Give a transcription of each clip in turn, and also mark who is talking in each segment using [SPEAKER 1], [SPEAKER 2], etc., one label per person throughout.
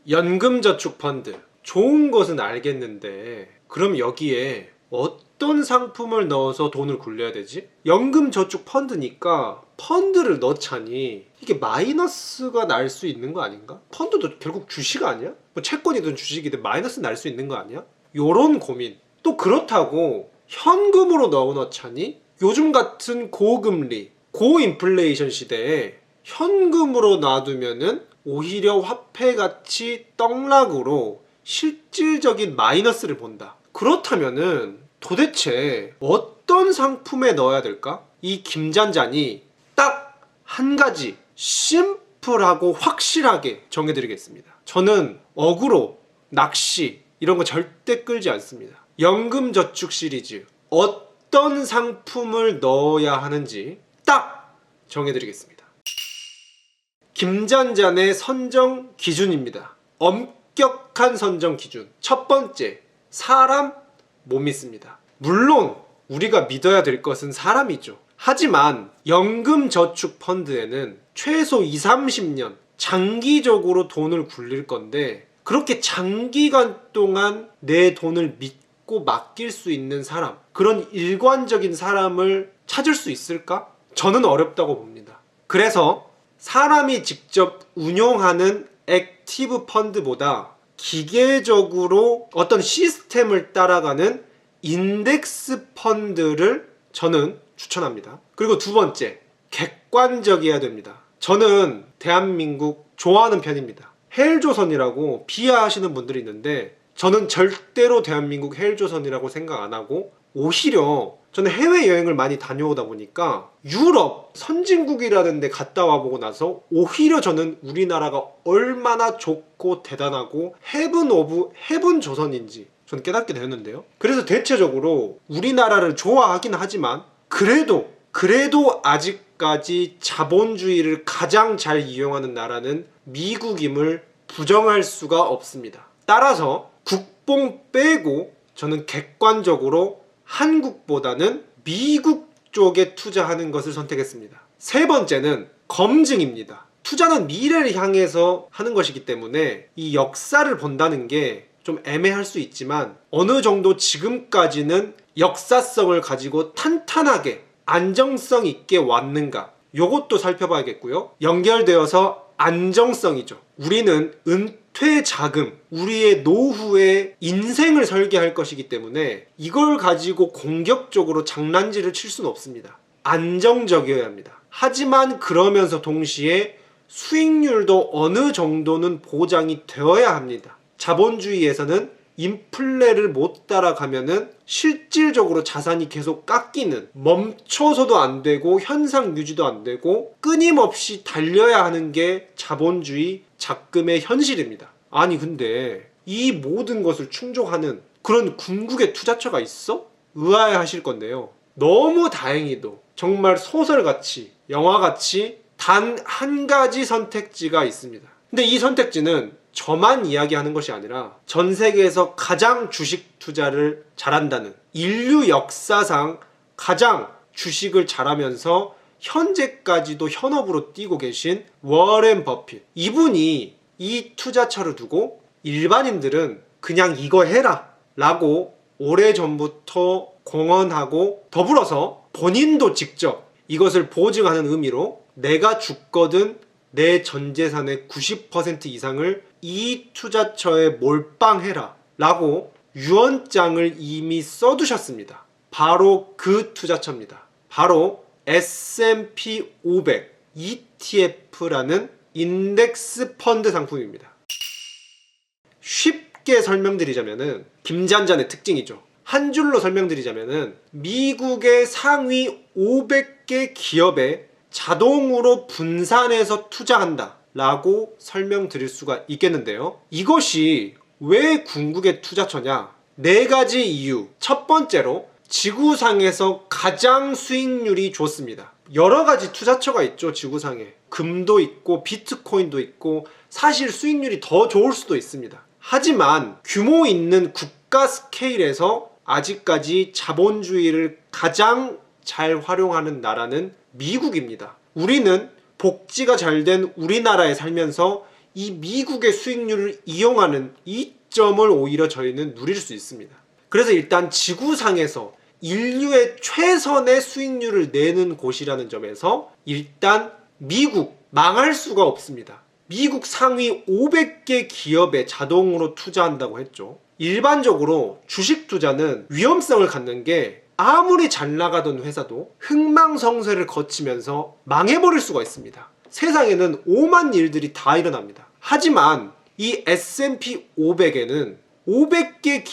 [SPEAKER 1] 연금저축펀드 좋은 것은 알겠는데 그럼 여기에 어떤 상품을 넣어서 돈을 굴려야 되지? 연금저축펀드니까 펀드를 넣자니 이게 마이너스가 날 수 있는 거 아닌가? 펀드도 결국 주식 아니야? 뭐 채권이든 주식이든 마이너스 날 수 있는 거 아니야? 요런 고민. 또 그렇다고 현금으로 넣어놓자니 요즘 같은 고금리 고인플레이션 시대에 현금으로 놔두면은 오히려 화폐 가치 떡락으로 실질적인 마이너스를 본다. 그렇다면은 도대체 어떤 상품에 넣어야 될까? 이 김잔잔이 딱 한 가지 심플하고 확실하게 정해드리겠습니다. 저는 어그로, 낚시 이런 거 절대 끌지 않습니다. 연금저축 시리즈 어떤 상품을 넣어야 하는지 딱 정해드리겠습니다. 김잔잔의 선정 기준입니다. 엄격한 선정 기준. 첫 번째, 사람 못 믿습니다. 물론 우리가 믿어야 될 것은 사람이죠. 하지만 연금저축펀드에는 최소 20, 30년 장기적으로 돈을 굴릴 건데 그렇게 장기간 동안 내 돈을 믿고 맡길 수 있는 사람, 그런 일관적인 사람을 찾을 수 있을까? 저는 어렵다고 봅니다. 그래서 사람이 직접 운용하는 액티브 펀드보다 기계적으로 어떤 시스템을 따라가는 인덱스 펀드를 저는 추천합니다. 그리고 두 번째, 객관적이어야 됩니다. 저는 대한민국 좋아하는 편입니다. 헬조선이라고 비하하시는 분들이 있는데 저는 절대로 대한민국 헬조선이라고 생각 안 하고 오히려 저는 해외여행을 많이 다녀오다 보니까 유럽 선진국이라는 데 갔다 와보고 나서 오히려 저는 우리나라가 얼마나 좋고 대단하고 헤븐 오브 헤븐 조선인지 저는 깨닫게 되었는데요. 그래서 대체적으로 우리나라를 좋아하긴 하지만 그래도 아직까지 자본주의를 가장 잘 이용하는 나라는 미국임을 부정할 수가 없습니다. 따라서 국뽕 빼고 저는 객관적으로 한국보다는 미국 쪽에 투자하는 것을 선택했습니다. 세 번째는 검증입니다. 투자는 미래를 향해서 하는 것이기 때문에 이 역사를 본다는 게 좀 애매할 수 있지만 어느 정도 지금까지는 역사성을 가지고 탄탄하게 안정성 있게 왔는가, 요것도 살펴봐야겠고요. 연결되어서 안정성이죠. 우리는 은퇴 자금, 우리의 노후의 인생을 설계할 것이기 때문에 이걸 가지고 공격적으로 장난질을 칠 수는 없습니다. 안정적이어야 합니다. 하지만 그러면서 동시에 수익률도 어느 정도는 보장이 되어야 합니다. 자본주의에서는 인플레를 못 따라가면은 실질적으로 자산이 계속 깎이는, 멈춰서도 안 되고 현상 유지도 안 되고 끊임없이 달려야 하는 게 자본주의 작금의 현실입니다. 아니 근데 이 모든 것을 충족하는 그런 궁극의 투자처가 있어? 의아해하실 건데요. 너무 다행히도 정말 소설같이 영화같이 단 한 가지 선택지가 있습니다. 근데 이 선택지는 저만 이야기하는 것이 아니라 전 세계에서 가장 주식 투자를 잘한다는, 인류 역사상 가장 주식을 잘하면서 현재까지도 현업으로 뛰고 계신 워렌 버핏, 이분이 이 투자처를 두고 일반인들은 그냥 이거 해라 라고 오래전부터 공언하고 더불어서 본인도 직접 이것을 보증하는 의미로 내가 죽거든 내 전재산의 90% 이상을 이 투자처에 몰빵해라 라고 유언장을 이미 써두셨습니다. 바로 그 투자처입니다. 바로 S&P 500 ETF라는 인덱스 펀드 상품입니다. 쉽게 설명드리자면은 김잔잔의 특징이죠. 한 줄로 설명드리자면은 미국의 상위 500개 기업에 자동으로 분산해서 투자한다 라고 설명드릴 수가 있겠는데요. 이것이 왜 궁극의 투자처냐? 네 가지 이유. 첫 번째로 지구상에서 가장 수익률이 좋습니다. 여러 가지 투자처가 있죠. 지구상에 금도 있고 비트코인도 있고 사실 수익률이 더 좋을 수도 있습니다. 하지만 규모 있는 국가 스케일에서 아직까지 자본주의를 가장 잘 활용하는 나라는 미국입니다. 우리는 복지가 잘 된 우리나라에 살면서 이 미국의 수익률을 이용하는 이점을 오히려 저희는 누릴 수 있습니다. 그래서 일단 지구상에서 인류의 최선의 수익률을 내는 곳이라는 점에서 일단 미국 망할 수가 없습니다. 미국 상위 500개 기업에 자동으로 투자한다고 했죠. 일반적으로 주식 투자는 위험성을 갖는 게 아무리 잘 나가던 회사도 흥망성쇠를 거치면서 망해버릴 수가 있습니다. 세상에는 오만 일들이 다 일어납니다. 하지만 이 S&P 500에는 500개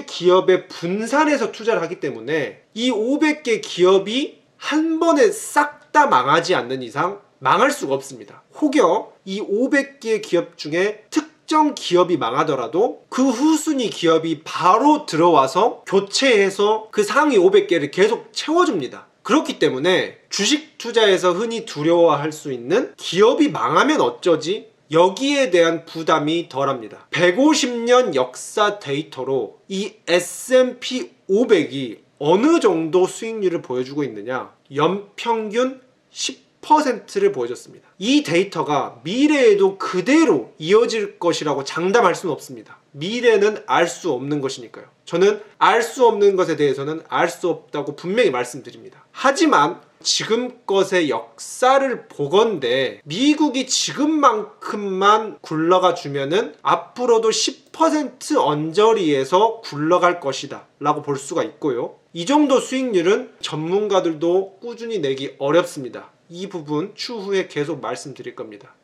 [SPEAKER 1] 기업에 분산해서 투자를 하기 때문에 이 500개 기업이 한 번에 싹 다 망하지 않는 이상 망할 수가 없습니다. 혹여 이 500개 기업 중에 특정 기업이 망하더라도 그 후순위 기업이 바로 들어와서 교체해서 그 상위 500개를 계속 채워줍니다. 그렇기 때문에 주식 투자에서 흔히 두려워할 수 있는 기업이 망하면 어쩌지? 여기에 대한 부담이 덜합니다. 150년 역사 데이터로 이 S&P 500이 어느 정도 수익률을 보여주고 있느냐? 연평균 10%를 보여줬습니다. 이 데이터가 미래에도 그대로 이어질 것이라고 장담할 수는 없습니다. 미래는 알 수 없는 것이니까요. 저는 알 수 없는 것에 대해서는 알 수 없다고 분명히 말씀드립니다. 하지만 지금껏의 역사를 보건대 미국이 지금만큼만 굴러가 주면은 앞으로도 10% 언저리에서 굴러갈 것이다 라고 볼 수가 있고요. 이 정도 수익률은 전문가들도 꾸준히 내기 어렵습니다. 이 부분 추후에 계속 말씀드릴 겁니다.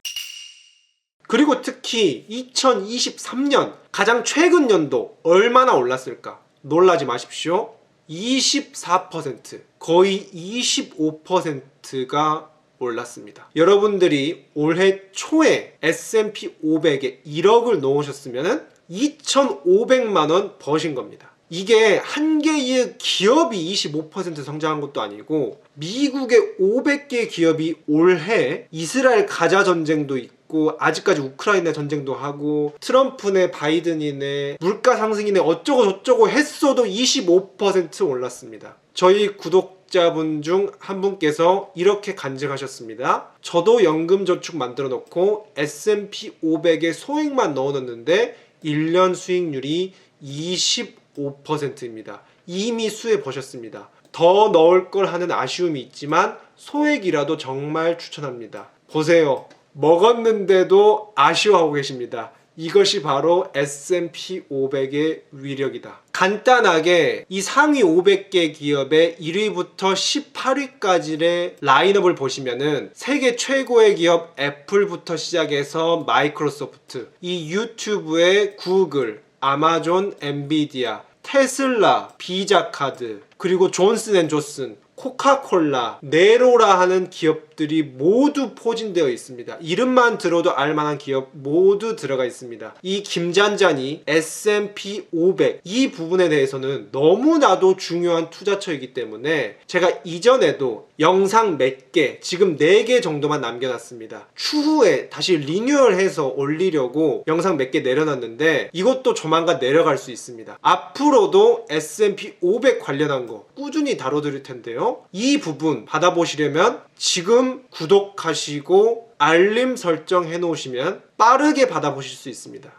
[SPEAKER 1] 그리고 특히 2023년 가장 최근 연도 얼마나 올랐을까? 놀라지 마십시오. 24%, 거의 25%가 올랐습니다. 여러분들이 올해 초에 S&P 500에 1억을 넣으셨으면 2,500만 원 버신 겁니다. 이게 한 개의 기업이 25% 성장한 것도 아니고 미국의 500개 기업이 올해 이스라엘 가자 전쟁도 있고 아직까지 우크라이나 전쟁도 하고 트럼프네 바이든이네 물가 상승이네 어쩌고 저쩌고 했어도 25% 올랐습니다. 저희 구독자분 중 한 분께서 이렇게 간증하셨습니다. 저도 연금저축 만들어 놓고 S&P 500에 소액만 넣어 놓는데 1년 수익률이 25%입니다. 이미 수혜 보셨습니다. 더 넣을 걸 하는 아쉬움이 있지만 소액이라도 정말 추천합니다. 보세요. 먹었는데도 아쉬워하고 계십니다. 이것이 바로 S&P 500의 위력이다. 간단하게 이 상위 500개 기업의 1위부터 18위까지의 라인업을 보시면은 세계 최고의 기업 애플부터 시작해서 마이크로소프트, 이 유튜브의 구글, 아마존, 엔비디아, 테슬라, 비자카드, 그리고 존슨앤존슨, 코카콜라, 네로라 하는 기업들이 모두 포진되어 있습니다. 이름만 들어도 알만한 기업 모두 들어가 있습니다. 이 김잔잔이 S&P 500 이 부분에 대해서는 너무나도 중요한 투자처이기 때문에 제가 이전에도 영상 몇 개, 지금 4개 정도만 남겨놨습니다. 추후에 다시 리뉴얼해서 올리려고 영상 몇 개 내려놨는데 이것도 조만간 내려갈 수 있습니다. 앞으로도 S&P 500 관련한 거 꾸준히 다뤄드릴 텐데요. 이 부분 받아보시려면 지금 구독하시고 알림 설정 해놓으시면 빠르게 받아보실 수 있습니다.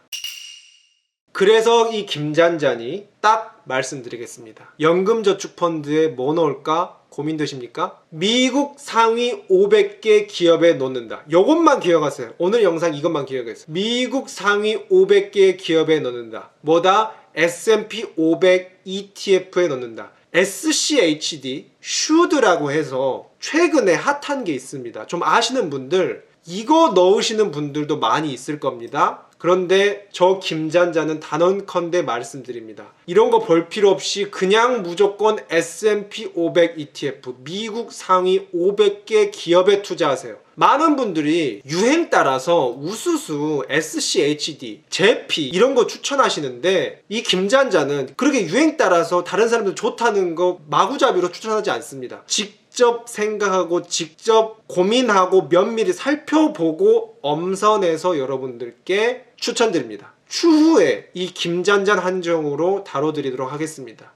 [SPEAKER 1] 그래서 이 김잔잔이 딱 말씀드리겠습니다. 연금저축펀드에 뭐 넣을까 고민되십니까? 미국 상위 500개 기업에 넣는다. 이것만 기억하세요. 오늘 영상 이것만 기억하세요. 미국 상위 500개 기업에 넣는다. 뭐다? S&P 500 ETF에 넣는다. SCHD, 슈드라고 해서 최근에 핫한 게 있습니다. 좀 아시는 분들, 이거 넣으시는 분들도 많이 있을 겁니다. 그런데 저 김잔잔은 단언컨대 말씀드립니다. 이런 거 볼 필요 없이 그냥 무조건 S&P 500 ETF, 미국 상위 500개 기업에 투자하세요. 많은 분들이 유행 따라서 우수수, SCHD, 제피 이런 거 추천하시는데 이 김잔잔은 그렇게 유행 따라서 다른 사람들 좋다는 거 마구잡이로 추천하지 않습니다. 직접 생각하고 직접 고민하고 면밀히 살펴보고 엄선해서 여러분들께 추천드립니다. 추후에 이 김잔잔 한정으로 다뤄드리도록 하겠습니다.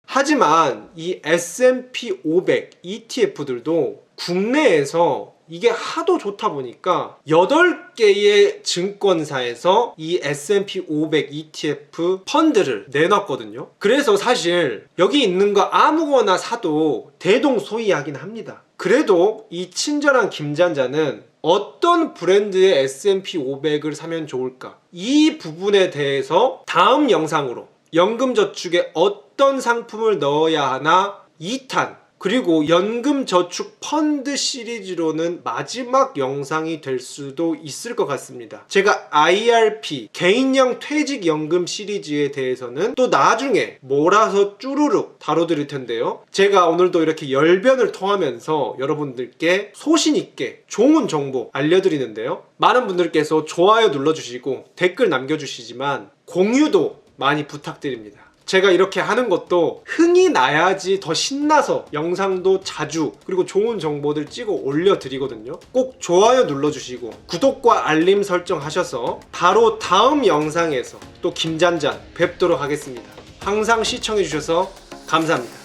[SPEAKER 1] 하지만 이 S&P 500 ETF들도 국내에서 이게 하도 좋다 보니까 8개의 증권사에서 이 S&P 500 ETF 펀드를 내놨거든요. 그래서 사실 여기 있는 거 아무거나 사도 대동소이하긴 합니다. 그래도 이 친절한 김잔자는 어떤 브랜드의 S&P 500을 사면 좋을까? 이 부분에 대해서 다음 영상으로 연금저축에 어떤 상품을 넣어야 하나 2탄, 그리고 연금저축 펀드 시리즈로는 마지막 영상이 될 수도 있을 것 같습니다. 제가 IRP, 개인형 퇴직연금 시리즈에 대해서는 또 나중에 몰아서 쭈루룩 다뤄드릴 텐데요. 제가 오늘도 이렇게 열변을 토하면서 여러분들께 소신있게 좋은 정보 알려드리는데요. 많은 분들께서 좋아요 눌러주시고 댓글 남겨주시지만 공유도 많이 부탁드립니다. 제가 이렇게 하는 것도 흥이 나야지 더 신나서 영상도 자주 그리고 좋은 정보들 찍어 올려드리거든요. 꼭 좋아요 눌러주시고 구독과 알림 설정하셔서 바로 다음 영상에서 또 김잔잔 뵙도록 하겠습니다. 항상 시청해주셔서 감사합니다.